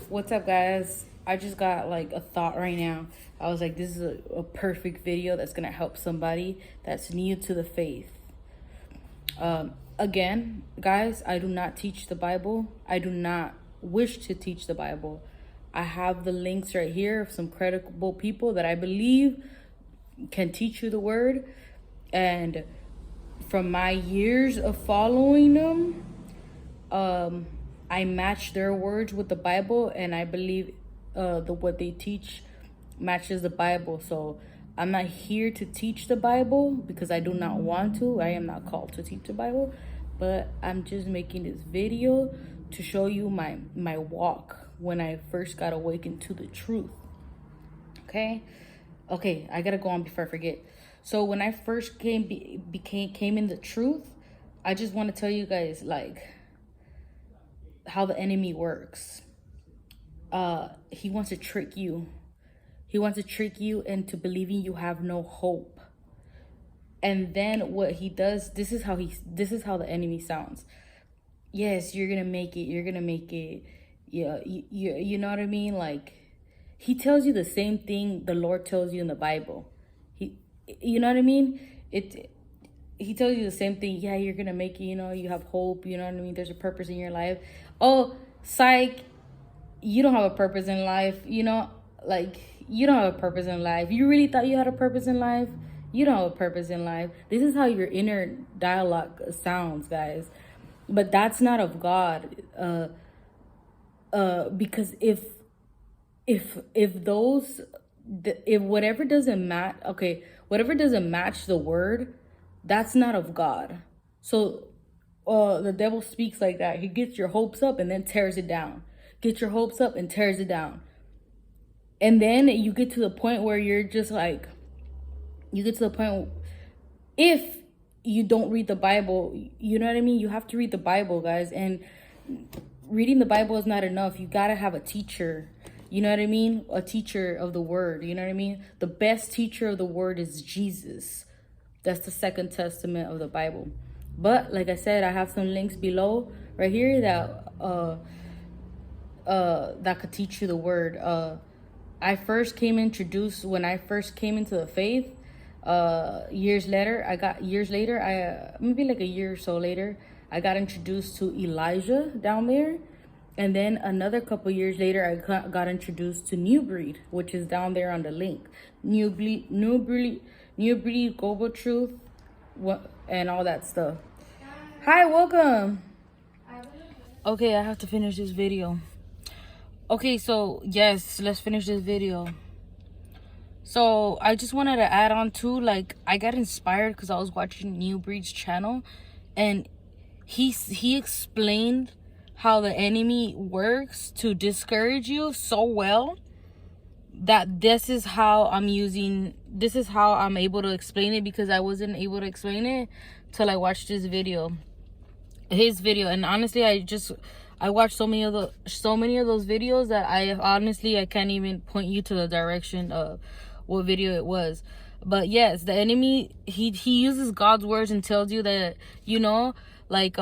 What's up, guys? I just got like a thought right now. I was like, this is a perfect video that's gonna help somebody that's new to the faith. Again, guys, I do not teach the Bible. I do not wish to teach the Bible. I have the links right here of some credible people that I believe can teach you the word. And from my years of following them, I match their words with the Bible, and I believe what they teach matches the Bible. So I'm not here to teach the Bible because I do not want to. I am not called to teach the Bible, but I'm just making this video to show you my walk when I first got awakened to the truth. Okay, I gotta go on before I forget. So when I first came in the truth, I just want to tell you guys like how the enemy works. He wants to trick you. He wants to trick you into believing you have no hope. And then what he does, this is how the enemy sounds. Yes, you're gonna make it. You're gonna make it. Yeah, you know what I mean? Like, he tells you the same thing the Lord tells you in the Bible. You know what I mean? He tells you the same thing. Yeah, you're gonna make it. You know, you have hope. You know what I mean? There's a purpose in your life. Oh, psych! You don't have a purpose in life. You know, like, you don't have a purpose in life. You really thought you had a purpose in life? You don't have a purpose in life. This is how your inner dialogue sounds, guys. But that's not of God. Because if whatever doesn't match, whatever doesn't match the word, that's not of God. So the devil speaks like that. He gets your hopes up and then tears it down. Get your hopes up and tears it down. And then you get to the point where you're just like, if you don't read the Bible, you know what I mean? You have to read the Bible, guys. And reading the Bible is not enough. You gotta have a teacher. You know what I mean? A teacher of the word. You know what I mean? The best teacher of the word is Jesus. That's the second testament of the Bible. But like I said, I have some links below right here that that could teach you the word. When I first came into the faith, years later, maybe like a year or so later, I got introduced to Elijah down there. And then another couple years later, I got introduced to New Breed, which is down there on the link. New Breed, Global Truth, and all that stuff. Hi, welcome. Okay, I have to finish this video. Okay, so yes, let's finish this video. So I just wanted to add on to, like, I got inspired because I was watching New Breed's channel, and he explained how the enemy works to discourage you so well that this is how I'm able to explain it, because I wasn't able to explain it till I watched his video. And honestly, I watched so many of those videos that I can't even point you to the direction of what video it was. But yes, the enemy, he uses God's words and tells you that, you know, like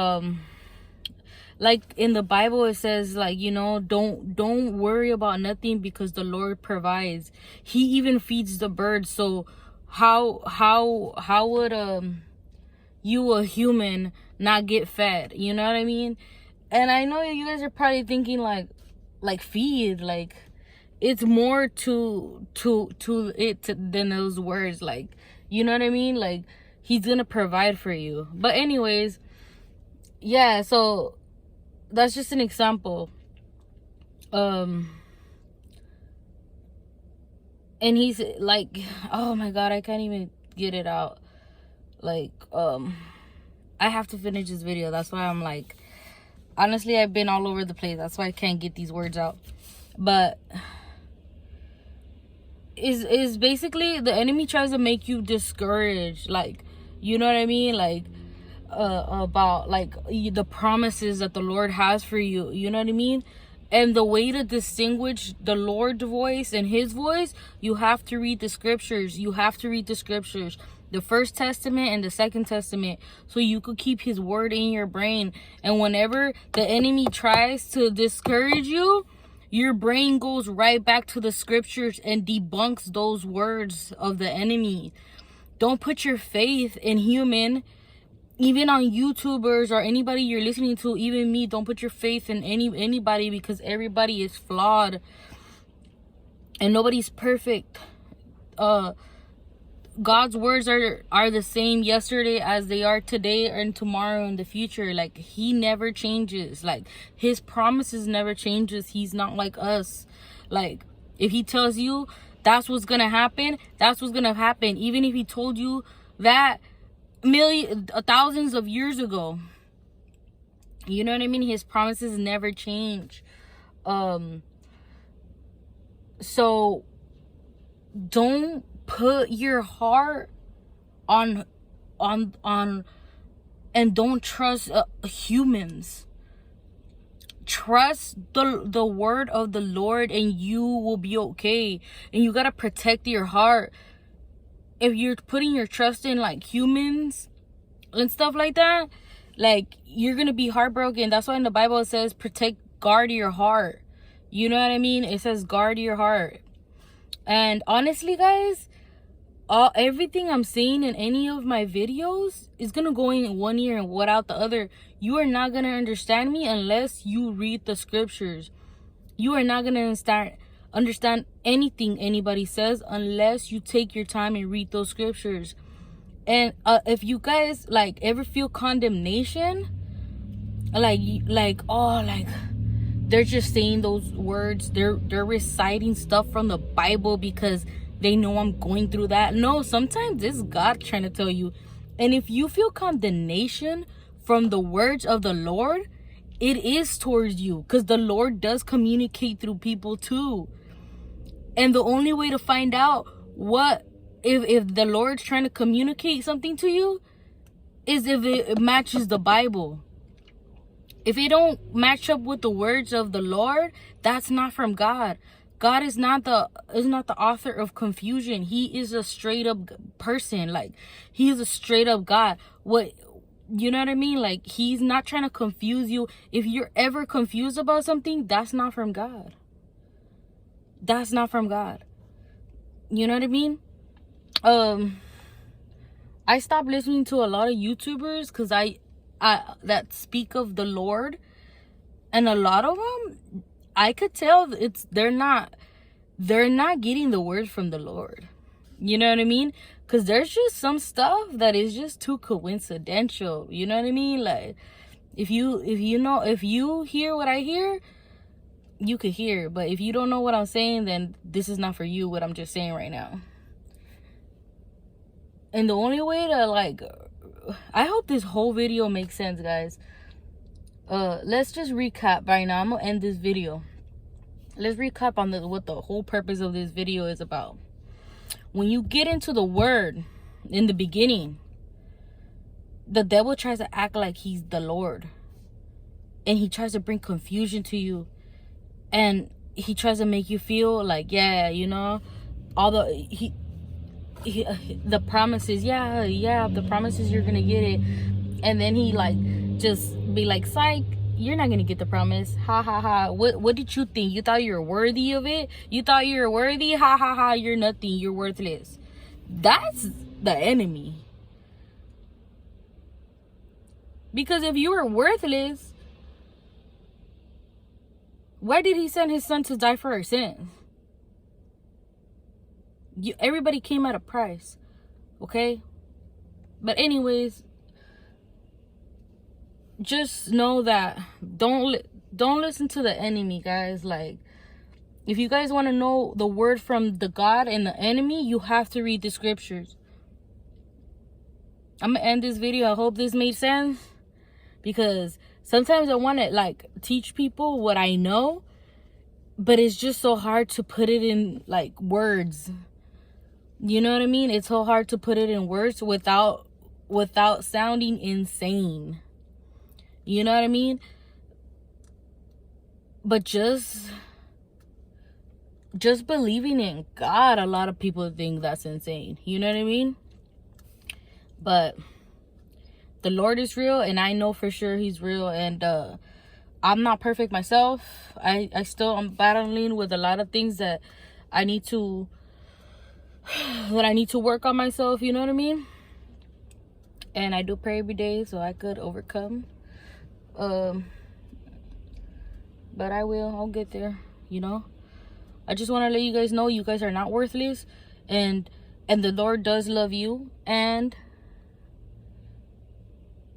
in the Bible it says, like, you know, don't worry about nothing because the Lord provides. He even feeds the birds. So how would you, a human, not get fed? You know what I mean? And I know you guys are probably thinking like feed, like it's more to it than those words. Like, you know what I mean? Like, he's gonna provide for you. But anyways, yeah, so that's just an example. And he's like, oh my God, I can't even get it out. Like, I have to finish this video. That's why I'm like, honestly, I've been all over the place. That's why I can't get these words out. But is basically the enemy tries to make you discouraged. Like, you know what I mean? Like, about like the promises that the Lord has for you. You know what I mean? And the way to distinguish the Lord's voice and his voice, you have to read the scriptures. The First Testament and the Second Testament, so you could keep his word in your brain. And whenever the enemy tries to discourage you, your brain goes right back to the scriptures and debunks those words of the enemy. Don't put your faith in human, even on YouTubers or anybody you're listening to, even me. Don't put your faith in anybody, because everybody is flawed and nobody's perfect. God's words are the same yesterday as they are today and tomorrow and the future. Like, he never changes. Like, his promises never changes. He's not like us. Like, if he tells you that's what's gonna happen, that's what's gonna happen. Even if he told you that thousands of years ago, you know what I mean? His promises never change. So don't put your heart on and don't trust humans. Trust the word of the Lord and you will be okay. And you got to protect your heart. If you're putting your trust in like humans and stuff like that, like, you're gonna be heartbroken. That's why in the Bible it says guard your heart. You know what I mean? It says guard your heart. And honestly, guys, everything I'm saying in any of my videos is gonna go in one ear and without the other. You are not gonna understand me unless you read the scriptures. You are not gonna understand anything anybody says unless you take your time and read those scriptures. And if you guys like ever feel condemnation, like they're just saying those words, they're reciting stuff from the Bible because they know I'm going through that. No, sometimes it's God trying to tell you. And if you feel condemnation from the words of the Lord, it is towards you, because the Lord does communicate through people too. And the only way to find out if the Lord's trying to communicate something to you is if it matches the Bible. If it don't match up with the words of the Lord, that's not from God. God is not the author of confusion. He is a straight up person. Like, he is a straight up God. You know what I mean? Like, he's not trying to confuse you. If you're ever confused about something, that's not from God. That's not from God. You know what I mean? I stopped listening to a lot of YouTubers because I that speak of the Lord, and a lot of them, I could tell they're not getting the words from the Lord. You know what I mean? Because there's just some stuff that is just too coincidental. You know what I mean? Like, if you hear what I hear, you could hear. But if you don't know what I'm saying, then this is not for you, what I'm just saying right now. And the only way to, like, I hope this whole video makes sense, guys. Let's just recap right now. I'm gonna end this video. Let's recap on what the whole purpose of this video is about. When you get into the word in the beginning, the devil tries to act like he's the Lord, and he tries to bring confusion to you, and he tries to make you feel like, yeah, you know, all the promises, the promises, you're gonna get it. And then he like just be like, psych, you're not gonna get the promise, ha ha ha. What did you think? You thought you were worthy of it? You thought you were worthy? Ha ha ha, you're nothing, you're worthless. That's the enemy. Because if you were worthless, why did he send his son to die for our sins? Everybody came at a price, okay? But anyways, just know that don't listen to the enemy, guys. Like, if you guys want to know the word from the God and the enemy, you have to read the scriptures. I'm gonna end this video. I hope this made sense, because sometimes I want to like teach people what I know, but it's just so hard to put it in like words. You know what I mean? It's so hard to put it in words without sounding insane. You know what I mean? But just believing in God, a lot of people think that's insane. You know what I mean? But the Lord is real, and I know for sure he's real. And I'm not perfect myself. I'm battling with a lot of things that I need to work on myself, you know what I mean? And I do pray every day so I could overcome. But I'll get there, you know? I just want to let you guys know you guys are not worthless, and the Lord does love you, and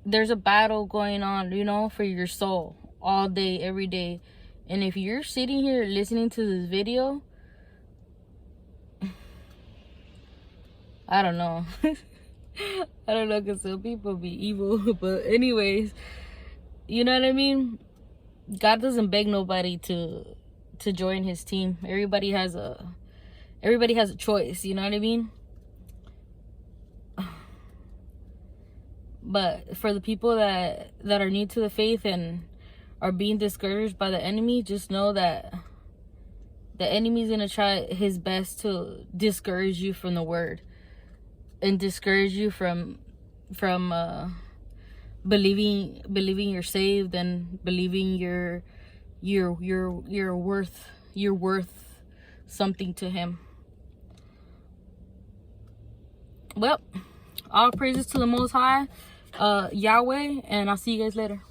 there's a battle going on, you know, for your soul all day, every day. And if you're sitting here listening to this video, I don't know. I don't know, because some people be evil. But anyways, you know what I mean? God doesn't beg nobody to join his team. Everybody has a choice, you know what I mean? But for the people that are new to the faith and are being discouraged by the enemy, just know that the enemy's gonna try his best to discourage you from the word, and discourage you from believing you're saved, and believing you're worth something to him. Well, all praises to the Most High, Yahweh, and I'll see you guys later.